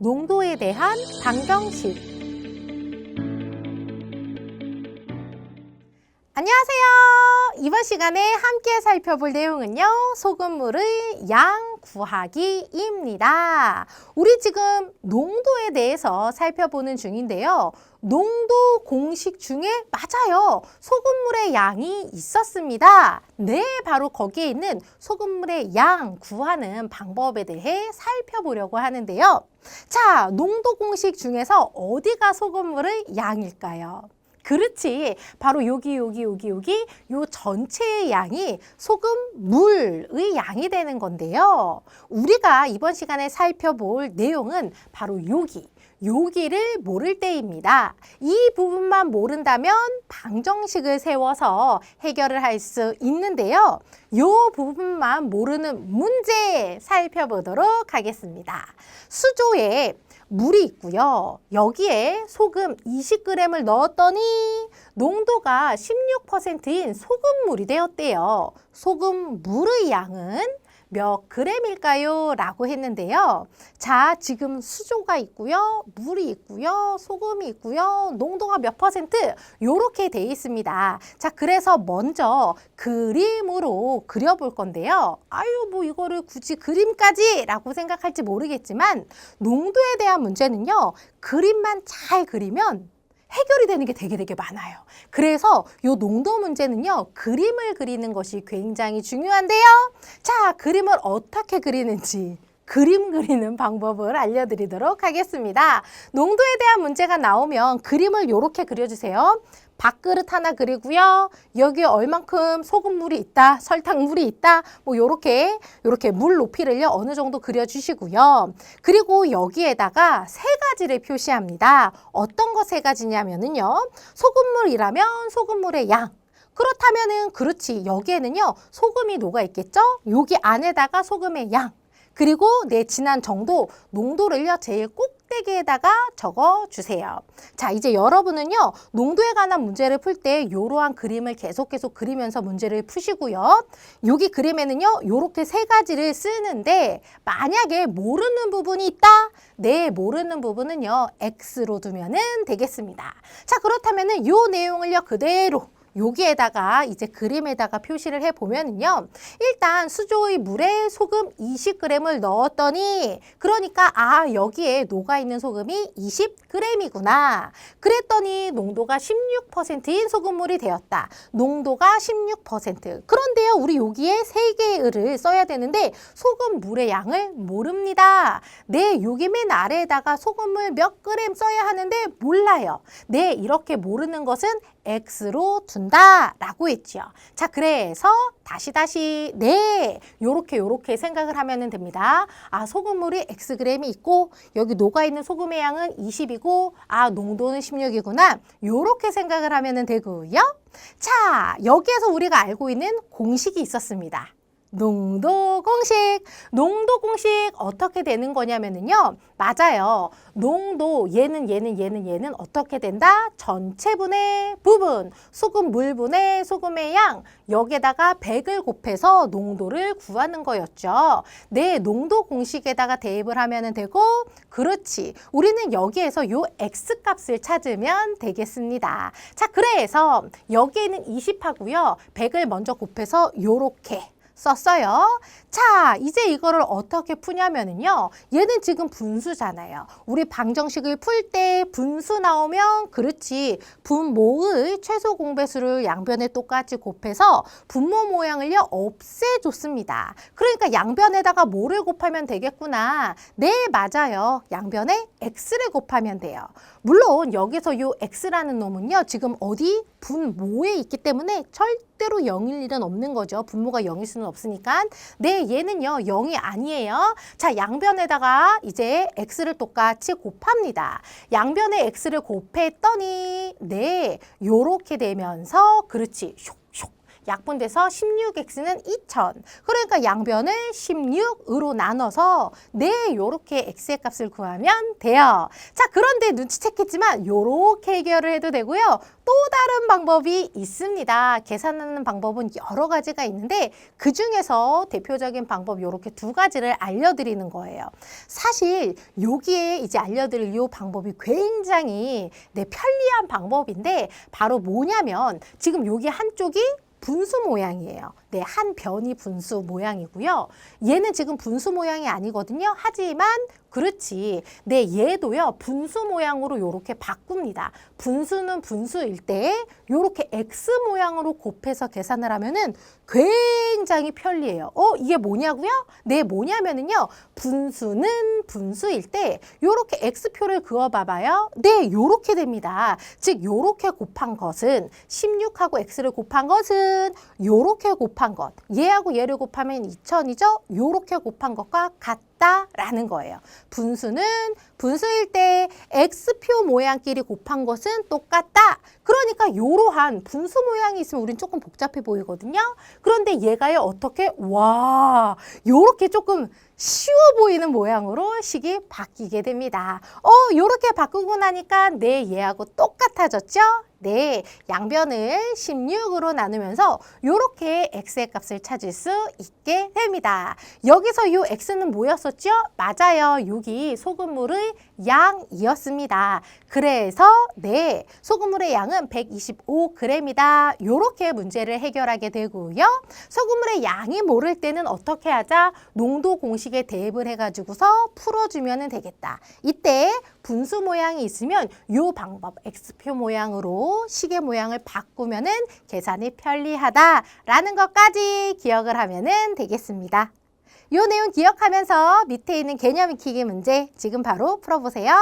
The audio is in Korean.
농도에 대한 방정식. 안녕하세요. 이번 시간에 함께 살펴볼 내용은요, 소금물의 양 구하기입니다. 우리 지금 농도에 대해서 살펴보는 중인데요. 농도 공식 중에 맞아요, 소금물의 양이 있었습니다. 네, 바로 거기에 있는 소금물의 양 구하는 방법에 대해 살펴보려고 하는데요. 자, 농도 공식 중에서 어디가 소금물의 양일까요? 그렇지, 바로 여기 요 전체의 양이 소금물의 양이 되는 건데요. 우리가 이번 시간에 살펴볼 내용은 바로 여기를 모를 때입니다. 이 부분만 모른다면 방정식을 세워서 해결을 할 수 있는데요. 이 부분만 모르는 문제 살펴보도록 하겠습니다. 수조에 물이 있고요. 여기에 소금 20g을 넣었더니 농도가 16%인 소금물이 되었대요. 소금물의 양은 몇 g일까요? 라고 했는데요. 자, 지금 수조가 있고요. 물이 있고요. 소금이 있고요. 농도가 몇 퍼센트? 요렇게 돼 있습니다. 자, 그래서 먼저 그림으로 그려볼 건데요. 아유, 뭐 이거를 굳이 그림까지 라고 생각할지 모르겠지만 농도에 대한 문제는요, 그림만 잘 그리면 해결이 되는 게 되게 많아요. 그래서 이 농도 문제는요, 그림을 그리는 것이 굉장히 중요한데요. 자, 그림을 어떻게 그리는지 그림 그리는 방법을 알려드리도록 하겠습니다. 농도에 대한 문제가 나오면 그림을 이렇게 그려주세요. 밥그릇 하나 그리고요. 여기에 얼만큼 소금물이 있다, 설탕물이 있다, 뭐 요렇게 물 높이를요 어느 정도 그려주시고요. 그리고 여기에다가 세 가지를 표시합니다. 어떤 거 세 가지냐면은요, 소금물이라면 소금물의 양. 그렇다면은 그렇지, 여기에는요 소금이 녹아 있겠죠. 여기 안에다가 소금의 양. 그리고 내 진한 정도, 농도를요 제일 꼭대기에다가 적어주세요. 자, 이제 여러분은요 농도에 관한 문제를 풀 때 이러한 그림을 계속 그리면서 문제를 푸시고요. 여기 그림에는요 이렇게 세 가지를 쓰는데, 만약에 모르는 부분이 있다? 네, 모르는 부분은요 X로 두면은 되겠습니다. 자, 그렇다면은 이 내용을요 그대로 여기에다가 이제 그림에다가 표시를 해보면은요, 일단 수조의 물에 소금 20g을 넣었더니, 그러니까 여기에 녹아있는 소금이 20g이구나. 그랬더니 농도가 16%인 소금물이 되었다. 농도가 16%. 그런데요, 우리 여기에 세 개를 써야 되는데 소금물의 양을 모릅니다. 네, 여기 맨 아래에다가 소금물 몇 그램 써야 하는데 몰라요. 네, 이렇게 모르는 것은 X로 둔다라고 했죠. 자, 그래서 다시 네, 요렇게 생각을 하면 됩니다. 소금물이 Xg이 있고 여기 녹아있는 소금의 양은 20이고 농도는 16이구나. 요렇게 생각을 하면 되고요. 자, 여기에서 우리가 알고 있는 공식이 있었습니다. 농도 공식. 농도 공식 어떻게 되는 거냐면은요, 맞아요. 농도 얘는 어떻게 된다? 전체분의 부분, 소금물분의 소금의 양, 여기에다가 100을 곱해서 농도를 구하는 거였죠. 네, 농도 공식에다가 대입을 하면 되고, 그렇지, 우리는 여기에서 요 X값을 찾으면 되겠습니다. 자, 그래서 여기에는 20하고요. 100을 먼저 곱해서 요렇게 썼어요. 자, 이제 이거를 어떻게 푸냐면은요, 얘는 지금 분수잖아요. 우리 방정식을 풀 때 분수 나오면 그렇지, 분모의 최소 공배수를 양변에 똑같이 곱해서 분모 모양을요 없애줬습니다. 그러니까 양변에다가 뭐를 곱하면 되겠구나. 네, 맞아요. 양변에 X를 곱하면 돼요. 물론 여기서 요 X라는 놈은요 지금 어디? 분모에 있기 때문에 절대로 0일 일은 없는 거죠. 분모가 0일 수는 없으니까. 네, 얘는요 0이 아니에요. 자, 양변에다가 이제 X를 똑같이 곱합니다. 양변에 X를 곱했더니 네, 요렇게 되면서 그렇지, 슉슉 약분돼서 16x는 2000. 그러니까 양변을 16으로 나눠서 요렇게 x의 값을 구하면 돼요. 자, 그런데 눈치챘겠지만 요렇게 해결을 해도 되고요. 또 다른 방법이 있습니다. 계산하는 방법은 여러 가지가 있는데 그 중에서 대표적인 방법 요렇게 두 가지를 알려드리는 거예요. 사실 여기에 이제 알려드릴 이 방법이 굉장히 편리한 방법인데 바로 뭐냐면 지금 여기 한쪽이 분수 모양이에요. 네, 한 변이 분수 모양이고요. 얘는 지금 분수 모양이 아니거든요. 하지만 그렇지. 네, 얘도요. 분수 모양으로 이렇게 바꿉니다. 분수는 분수일 때 이렇게 X 모양으로 곱해서 계산을 하면은 굉장히 편리해요. 이게 뭐냐고요? 네, 뭐냐면은요. 분수는 분수일 때 이렇게 X표를 그어봐봐요. 네, 이렇게 됩니다. 즉, 이렇게 곱한 것은 16하고 X를 곱한 것은 이렇게 곱한 것. 얘하고 얘를 곱하면 2000이죠? 이렇게 곱한 것과 같다라는 거예요. 분수는 분수일 때 X표 모양끼리 곱한 것은 똑같다. 그러니까 이러한 분수 모양이 있으면 우린 조금 복잡해 보이거든요. 그런데 얘가요, 어떻게? 와, 요렇게 조금 쉬워 보이는 모양으로 식이 바뀌게 됩니다. 요렇게 바꾸고 나니까 네, 얘하고 똑같아졌죠? 네, 양변을 16으로 나누면서 요렇게 x의 값을 찾을 수 있게 됩니다. 여기서 이 x는 뭐였었죠? 맞아요. 여기 소금물의 양이었습니다. 그래서 네, 소금물의 양은 125g이다. 요렇게 문제를 해결하게 되고요. 소금물의 양이 모를 때는 어떻게 하자? 농도 공식에 대입을 해가지고서 풀어주면 되겠다. 이때 분수 모양이 있으면 요 방법 X표 모양으로 시계 모양을 바꾸면은 계산이 편리하다라는 것까지 기억을 하면은 되겠습니다. 요 내용 기억하면서 밑에 있는 개념 익히기 문제 지금 바로 풀어보세요.